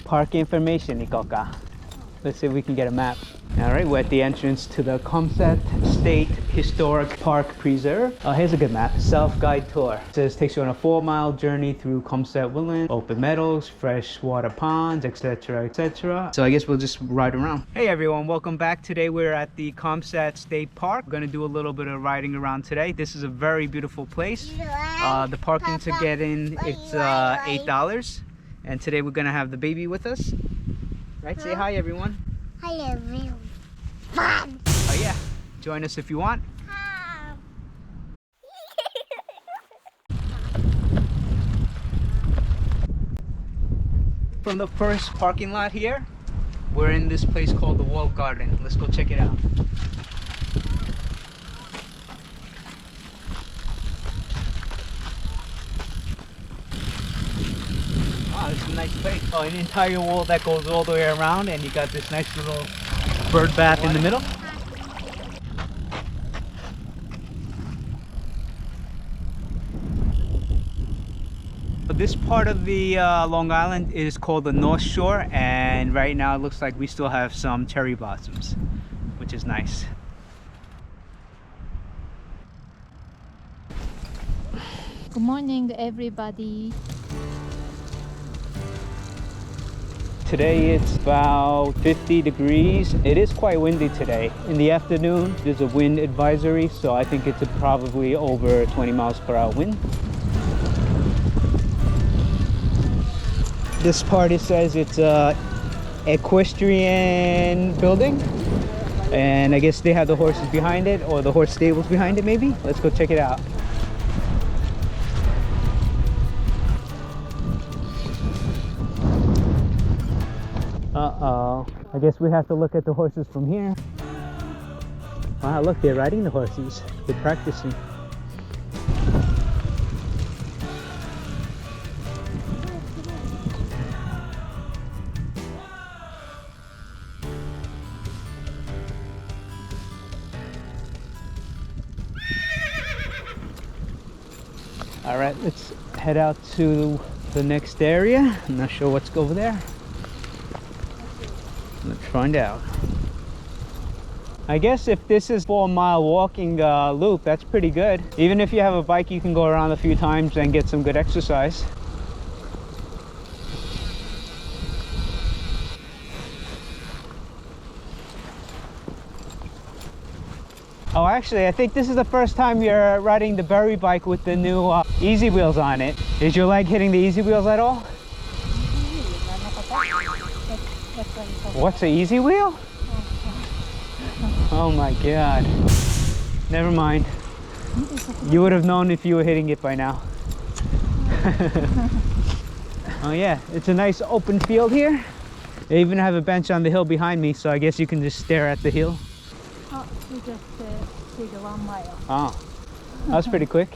Park information, Ikoka. Let's see if we can get a map. All right, we're at the entrance to the Caumsett State Historic Park Preserve. Here's a good map. Self-guide tour. It says takes you on a 4-mile journey through Caumsett woodland, open meadows, freshwater ponds, etc., etc. So I guess we'll just ride around. Hey everyone, welcome back. Today we're at the Caumsett State Park. We're gonna do a little bit of riding around today. This is a very beautiful place. The parking to get in, it's $8. And today we're gonna have the baby with us. Right? Say hi everyone. Hi everyone. Oh yeah, join us if you want. From the first parking lot here, we're in this place called the Walled Garden. Let's go check it out. Oh, it's a nice place. Oh, an entire wall that goes all the way around, and you got this nice little bird bath in the middle. This part of the Long Island is called the North Shore, and right now it looks like we still have some cherry blossoms, which is nice. Good morning everybody. Today it's about 50 degrees. It is quite windy today. In the afternoon there's a wind advisory, so I think it's probably over 20 miles per hour wind. This part, it says it's a equestrian building, and I guess they have the horses behind it, or the horse stables behind it maybe. Let's go check it out. Uh-oh, I guess we have to look at the horses from here. Wow, look, they're riding the horses. They're practicing. All right, let's head out to the next area. I'm not sure what's over there. Let's find out. I guess if this is 4-mile walking loop, that's pretty good. Even if you have a bike, you can go around a few times and get some good exercise. Oh, actually, I think this is the first time you're riding the Berry bike with the new easy wheels on it. Is your leg hitting the easy wheels at all? What's an easy wheel? Oh my god. Never mind. You would have known if you were hitting it by now. Oh yeah, it's a nice open field here. They even have a bench on the hill behind me, so I guess you can just stare at the hill. Oh, we just did 1 mile. Oh, that was pretty quick.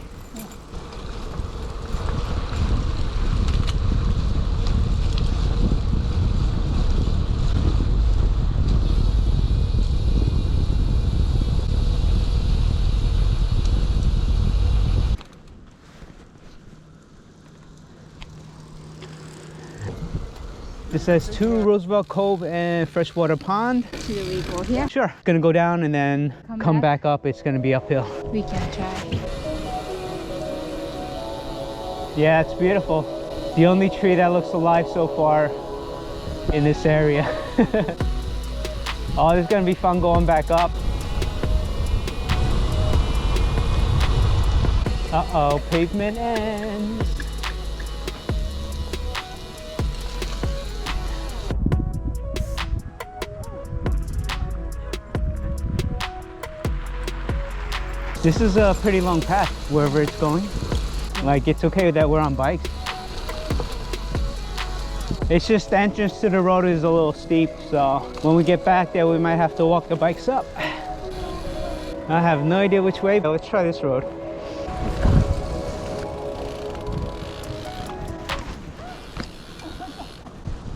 It says to Roosevelt Cove and Freshwater Pond. Should we go here? Sure. Gonna go down and then come back up. It's gonna be uphill. We can try. Yeah, it's beautiful. The only tree that looks alive so far in this area. Oh, this is gonna be fun going back up. Uh-oh, pavement ends. This is a pretty long path wherever it's going. Like, it's okay that we're on bikes. It's just the entrance to the road is a little steep, so when we get back there we might have to walk the bikes up. I have no idea which way, but let's try this road.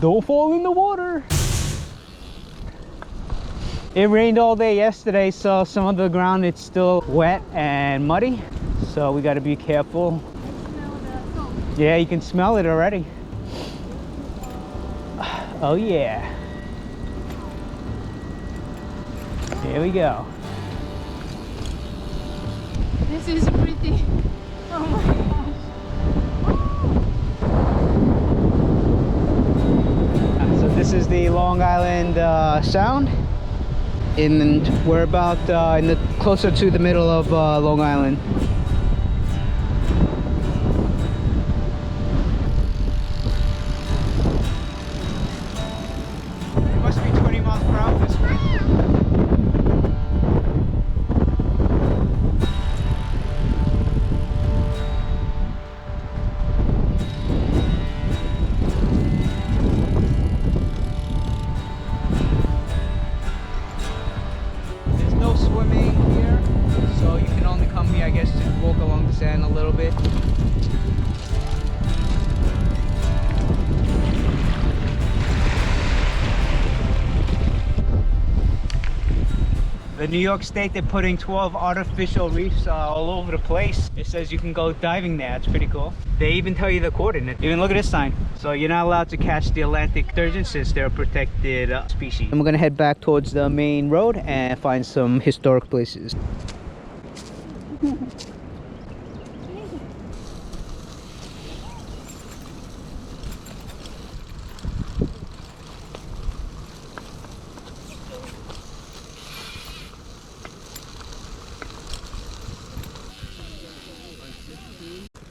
Don't fall in the water. It rained all day yesterday, so some of the ground it's still wet and muddy, so we got to be careful. Yeah, you can smell it already. Oh yeah. Here we go. This is pretty. Oh my gosh. So this is the Long Island Sound, and we're about closer to the middle of Long Island. It must be 20 miles per hour this way. Swimming here, so you can only come here, I guess, to walk along the sand a little bit. The New York State, they're putting 12 artificial reefs all over the place. It says you can go diving there. It's pretty cool. They even tell you the coordinates. Even look at this sign. So you're not allowed to catch the Atlantic sturgeon since they're a protected species. And we're gonna head back towards the main road and find some historic places.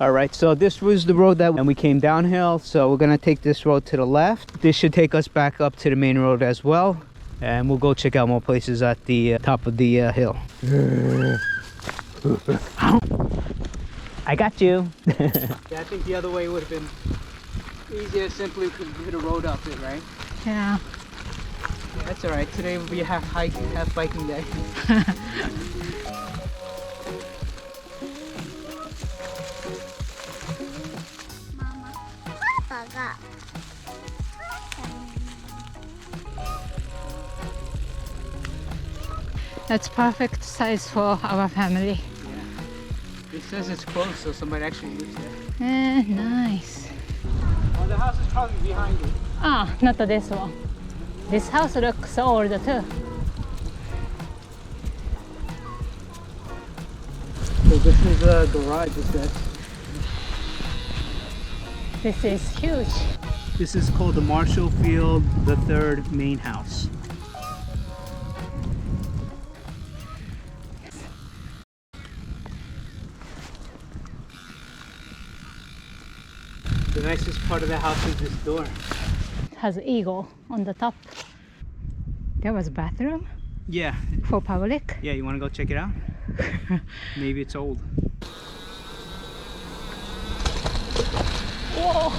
All right, so this was the road and we came downhill, so we're gonna take this road to the left. This should take us back up to the main road as well, and we'll go check out more places at the top of the hill. I got you. Yeah, I think the other way would have been easier, simply because we hit a road up it, right? Yeah. Yeah, that's all right. Today will be a half hiking, half biking day. That's perfect size for our family. Yeah. It says it's close, so somebody actually lives there. Nice. Oh, the house is probably behind you. Ah, not this one. This house looks old too. So this is a garage, it says. This is huge. This is called the Marshall Field III main house. The nicest part of the house is this door. It has eagle on the top. There was a bathroom Yeah. for public. Yeah, you want to go check it out? Maybe it's old. Whoa!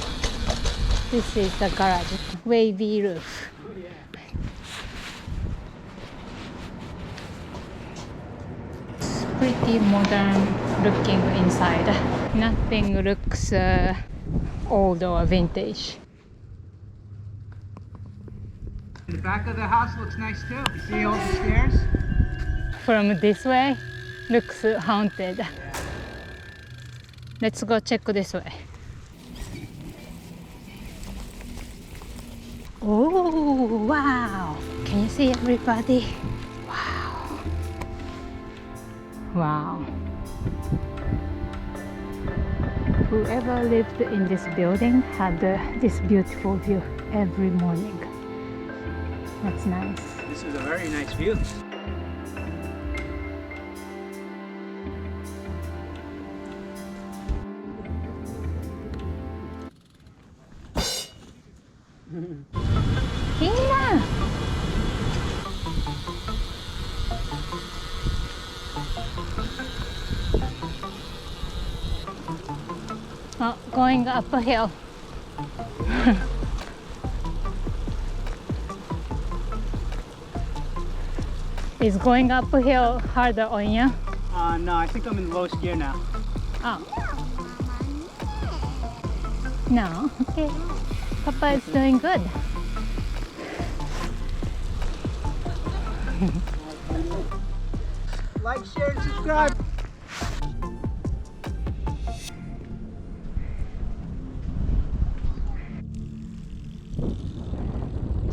This is the garage. Wavy roof. Oh, yeah. It's pretty modern looking inside. Nothing looks old or vintage. The back of the house looks nice too. You see all the stairs? From this way, looks haunted. Yeah. Let's go check this way. Oh, wow! Can you see everybody? Wow! Wow! Whoever lived in this building had this beautiful view every morning. That's nice. This is a very nice view. Hina! Oh, going up a hill. Is going up a hill harder on you? No, I think I'm in lowest gear now. Oh. No, okay. Papa is doing good. Like, share, and subscribe.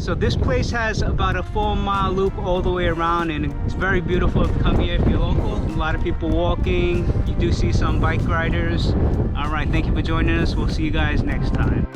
So this place has about a 4-mile loop all the way around, and it's very beautiful to come here if you're local. A lot of people walking. You do see some bike riders. All right, thank you for joining us. We'll see you guys next time.